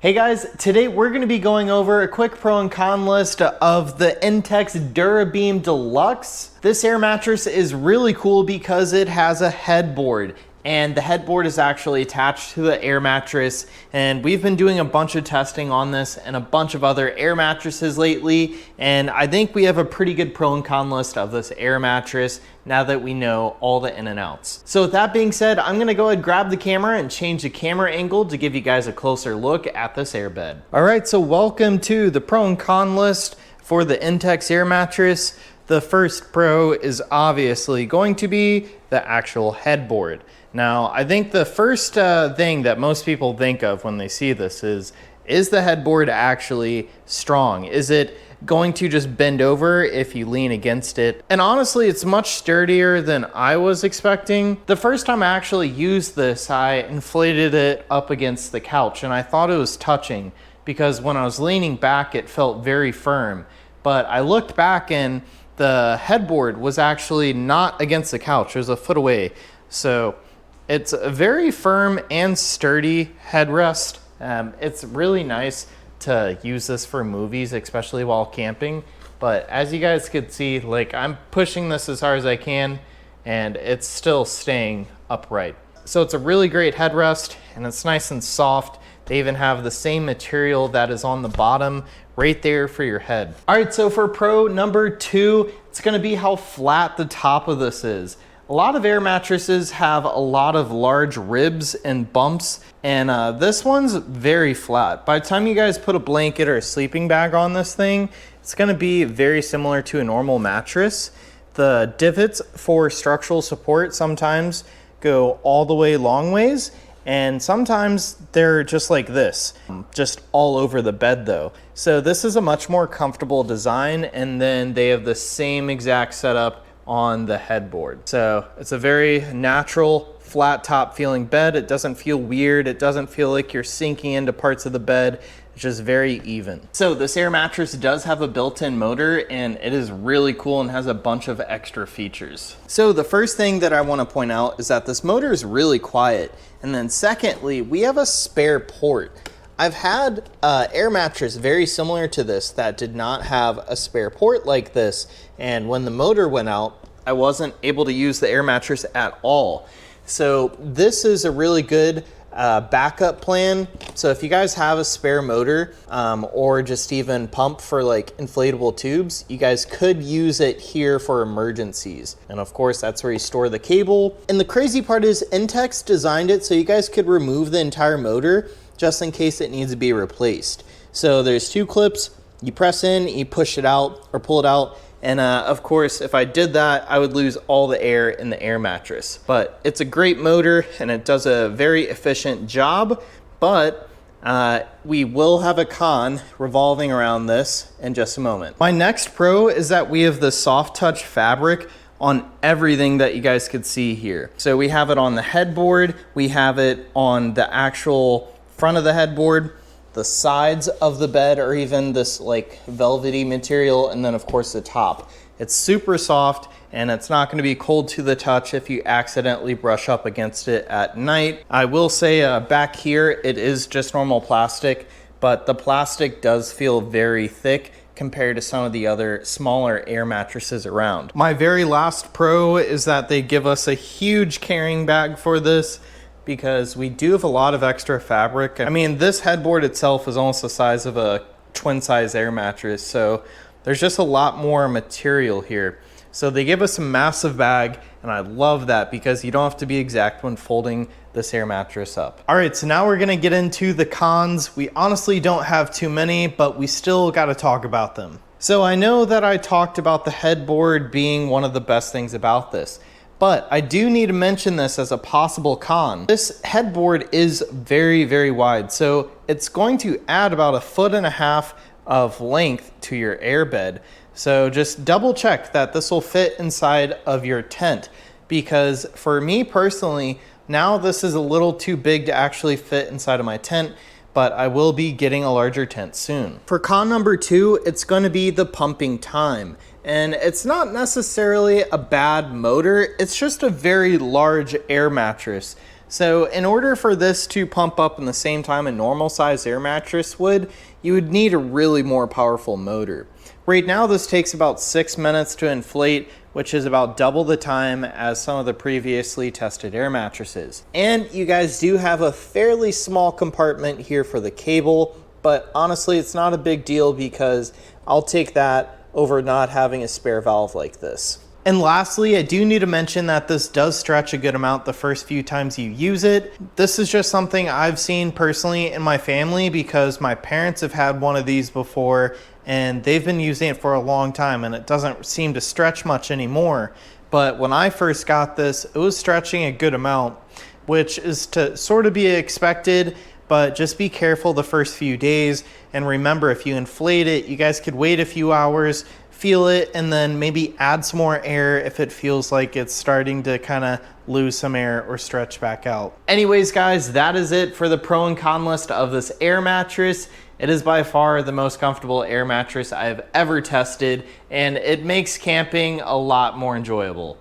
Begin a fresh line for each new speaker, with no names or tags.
Hey guys, today we're going to be going over a quick pro and con list of the Intex Dura-Beam Deluxe. This air mattress is really cool because it has a headboard, and the headboard is actually attached to the air mattress, and we've been doing a bunch of testing on this and a bunch of other air mattresses lately, and I think we have a pretty good pro and con list of this air mattress now that we know all the in and outs. So with that being said, I'm gonna go ahead and grab the camera and change the camera angle to give you guys a closer look at this airbed. All right, so welcome to the pro and con list for the Intex air mattress. The first pro is obviously going to be the actual headboard. Now, I think the first thing that most people think of when they see this is the headboard actually strong? Is it going to just bend over if you lean against it? And honestly, it's much sturdier than I was expecting. The first time I actually used this, I inflated it up against the couch and I thought it was touching because when I was leaning back, it felt very firm. But I looked back and the headboard was actually not against the couch, it was a foot away. So it's a very firm and sturdy headrest. It's really nice to use this for movies, especially while camping. But as you guys could see, like, I'm pushing this as hard as I can and it's still staying upright. So it's a really great headrest and it's nice and soft. They even have the same material that is on the bottom right there for your head. All right, so for pro number 2, it's gonna be how flat the top of this is. A lot of air mattresses have a lot of large ribs and bumps, and this one's very flat. By the time you guys put a blanket or a sleeping bag on this thing, it's gonna be very similar to a normal mattress. The divots for structural support sometimes go all the way long ways, and sometimes they're just like this, just all over the bed though. So this is a much more comfortable design, and then they have the same exact setup on the headboard. So it's a very natural, flat top feeling bed. It doesn't feel weird. It doesn't feel like you're sinking into parts of the bed. It's just very even. So this air mattress does have a built-in motor and it is really cool and has a bunch of extra features. So the first thing that I want to point out is that this motor is really quiet. And then secondly, we have a spare port. I've had air mattress very similar to this that did not have a spare port like this, and when the motor went out, I wasn't able to use the air mattress at all. So this is a really good backup plan. So if you guys have a spare motor or just even pump for like inflatable tubes, you guys could use it here for emergencies. And of course, that's where you store the cable. And the crazy part is Intex designed it so you guys could remove the entire motor just in case it needs to be replaced. So there's 2 clips, you press in, you push it out or pull it out. And of course, if I did that, I would lose all the air in the air mattress. But it's a great motor and it does a very efficient job, but we will have a con revolving around this in just a moment. My next pro is that we have the soft touch fabric on everything that you guys could see here. So we have it on the headboard, we have it on the actual front of the headboard, the sides of the bed, or even this like velvety material, and then of course the top. It's super soft and it's not going to be cold to the touch if you accidentally brush up against it at night. I will say back here it is just normal plastic, but the plastic does feel very thick compared to some of the other smaller air mattresses around. My very last pro is that they give us a huge carrying bag for this, because we do have a lot of extra fabric. I mean, this headboard itself is almost the size of a twin size air mattress, so there's just a lot more material here. So they give us a massive bag, and I love that because you don't have to be exact when folding this air mattress up. All right, so now we're gonna get into the cons. We honestly don't have too many, but we still gotta talk about them. So I know that I talked about the headboard being one of the best things about this, but I do need to mention this as a possible con. This headboard is very, very wide. So it's going to add about 1.5 feet of length to your airbed. So just double check that this will fit inside of your tent, because for me personally, now this is a little too big to actually fit inside of my tent, but I will be getting a larger tent soon. For con number 2, it's going to be the pumping time. And it's not necessarily a bad motor, it's just a very large air mattress. So in order for this to pump up in the same time a normal size air mattress would, you would need a really more powerful motor. Right now this takes about 6 minutes to inflate, which is about double the time as some of the previously tested air mattresses. And you guys do have a fairly small compartment here for the cable, but honestly it's not a big deal because I'll take that over not having a spare valve like this. And lastly, I do need to mention that this does stretch a good amount the first few times you use it. This is just something I've seen personally in my family because my parents have had one of these before and they've been using it for a long time and it doesn't seem to stretch much anymore. But when I first got this, it was stretching a good amount, which is to sort of be expected, but just be careful the first few days. And remember, if you inflate it, you guys could wait a few hours, feel it, and then maybe add some more air if it feels like it's starting to kind of lose some air or stretch back out. Anyways, guys, that is it for the pro and con list of this air mattress. It is by far the most comfortable air mattress I've ever tested, and it makes camping a lot more enjoyable.